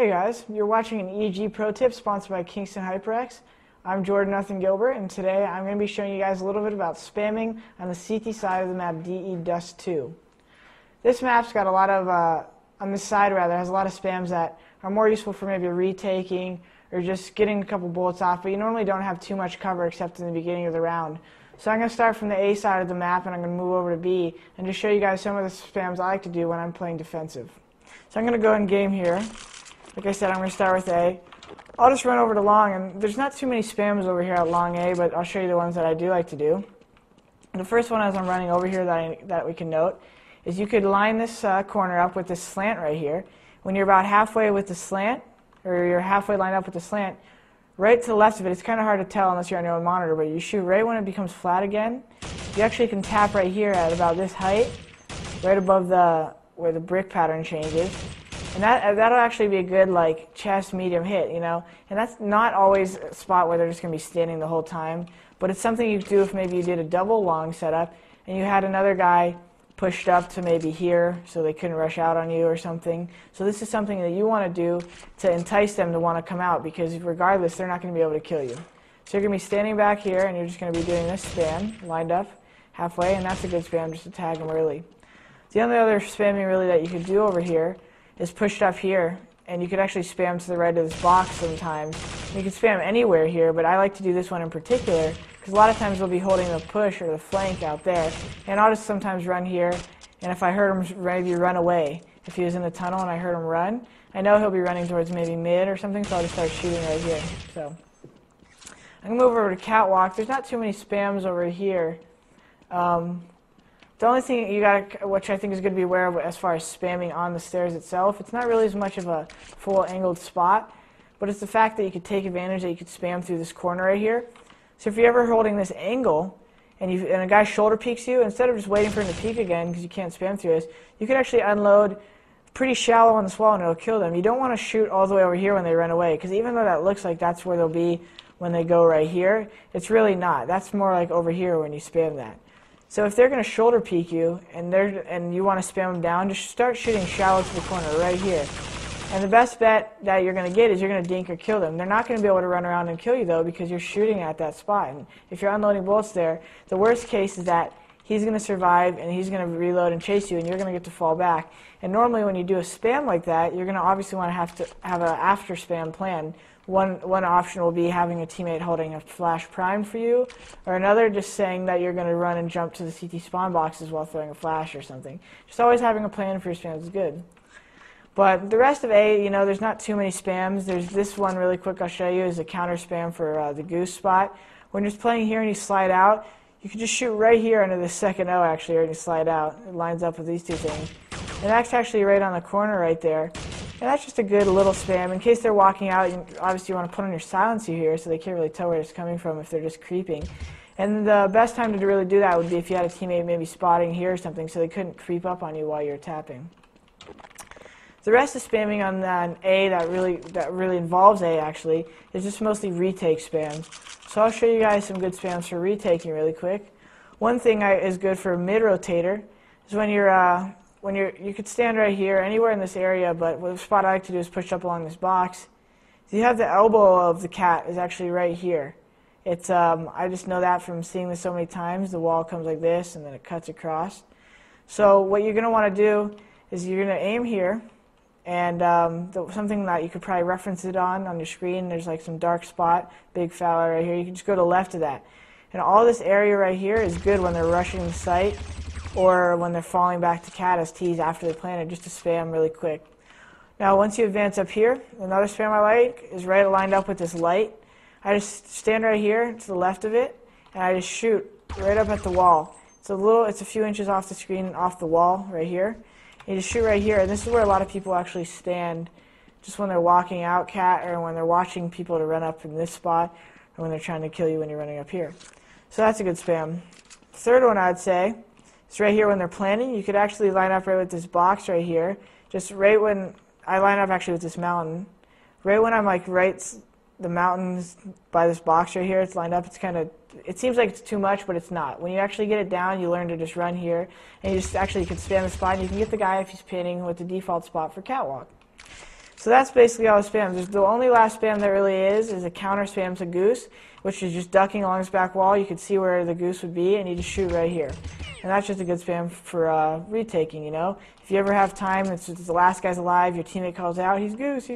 Hey guys, you're watching an EG Pro Tip sponsored by Kingston HyperX. I'm Jordan Gilbert, and today I'm going to be showing you guys a little bit about spamming on the CT side of the map DE-2. This map's got a lot of, on this side rather, has a lot of spams that are more useful for maybe retaking or just getting a couple bullets off, but you normally don't have too much cover except in the beginning of the round. So I'm going to start from the A side of the map and I'm going to move over to B and just show you guys some of the spams I like to do when I'm playing defensive. So I'm going to go in game here. Like I said, I'm going to start with A. I'll just run over to long, and there's not too many spams over here at long A, but I'll show you the ones that I do like to do. The first one as I'm running over here that we can note is you could line this corner up with this slant right here. When you're about halfway with the slant, or you're halfway lined up with the slant, right to the left of it, it's kind of hard to tell unless you're on your own monitor, but you shoot right when it becomes flat again. You actually can tap right here at about this height, right above where the brick pattern changes. And that'll actually be a good chest medium hit, you know. And that's not always a spot where they're just going to be standing the whole time, but it's something you could do if maybe you did a double long setup and you had another guy pushed up to maybe here so they couldn't rush out on you or something. So this is something that you want to do to entice them to want to come out, because regardless they're not going to be able to kill you. So you're going to be standing back here and you're just going to be doing this spam lined up halfway, and that's a good spam just to tag them early. The only other spamming really that you could do over here is pushed up here, and you could actually spam to the right of this box sometimes. You can spam anywhere here, but I like to do this one in particular because a lot of times we'll be holding the push or the flank out there, and I'll just sometimes run here, and if I heard him maybe run away, if he was in the tunnel and I heard him run, I know he'll be running towards maybe mid or something, so I'll just start shooting right here. So I'm going to move over to catwalk. There's not too many spams over here. The only thing you got, which I think is good to be aware of as far as spamming on the stairs itself, it's not really as much of a full angled spot, but it's the fact that you could take advantage that you could spam through this corner right here. So if you're ever holding this angle and a guy shoulder peeks you, instead of just waiting for him to peek again because you can't spam through this, you could actually unload pretty shallow on this wall and it'll kill them. You don't want to shoot all the way over here when they run away, because even though that looks like that's where they'll be when they go right here, it's really not. That's more like over here when you spam that. So if they're going to shoulder peek you and you want to spam them down, just start shooting shallow to the corner right here. And the best bet that you're going to get is you're going to dink or kill them. They're not going to be able to run around and kill you though, because you're shooting at that spot. And if you're unloading bullets there, the worst case is that he's going to survive and he's going to reload and chase you, and you're going to get to fall back. And normally when you do a spam like that, you're going to obviously want to have an after spam plan. One option will be having a teammate holding a flash prime for you, or another just saying that you're going to run and jump to the CT spawn boxes while throwing a flash or something. Just always having a plan for your spams is good. But the rest of A, you know, there's not too many spams. There's this one really quick I'll show you is a counter spam for the goose spot. When you're just playing here and you slide out, you can just shoot right here under the second O actually, or you slide out. It lines up with these two things. And that's actually right on the corner right there. And that's just a good little spam. In case they're walking out, obviously you want to put on your silencer here so they can't really tell where it's coming from if they're just creeping. And the best time to really do that would be if you had a teammate maybe spotting here or something so they couldn't creep up on you while you're tapping. The rest of spamming on A that really involves A actually is just mostly retake spams. So I'll show you guys some good spams for retaking really quick. One thing is good for mid-rotator is when you could stand right here, anywhere in this area, but what the spot I like to do is push up along this box. So you have the elbow of the cat is actually right here. It's I just know that from seeing this so many times. The wall comes like this and then it cuts across. So what you're going to want to do is you're going to aim here, and something that you could probably reference it on your screen, there's like some dark spot, big foul right here. You can just go to the left of that. And all this area right here is good when they're rushing the site, or when they're falling back to cat as tees after they planted, just to spam really quick. Now once you advance up here, another spam I like is right lined up with this light. I just stand right here to the left of it, and I just shoot right up at the wall. It's a few inches off the screen, off the wall right here. And you just shoot right here, and this is where a lot of people actually stand just when they're walking out cat, or when they're watching people to run up in this spot, or when they're trying to kill you when you're running up here. So that's a good spam. Third one I'd say, it's right here when they're planning. You could actually line up right with this box right here. Just right when I line up actually with this mountain. Right when I'm like the mountains by this box right here, it's lined up. It seems like it's too much, but it's not. When you actually get it down, you learn to just run here, and you can spam the spot, and you can get the guy if he's pinning with the default spot for catwalk. So that's basically all the spam. The only last spam there really is a counter spam to goose, which is just ducking along this back wall. You can see where the goose would be, and you just shoot right here. And that's just a good spam for retaking, you know. If you ever have time, it's the last guy's alive, your teammate calls out, he's goose,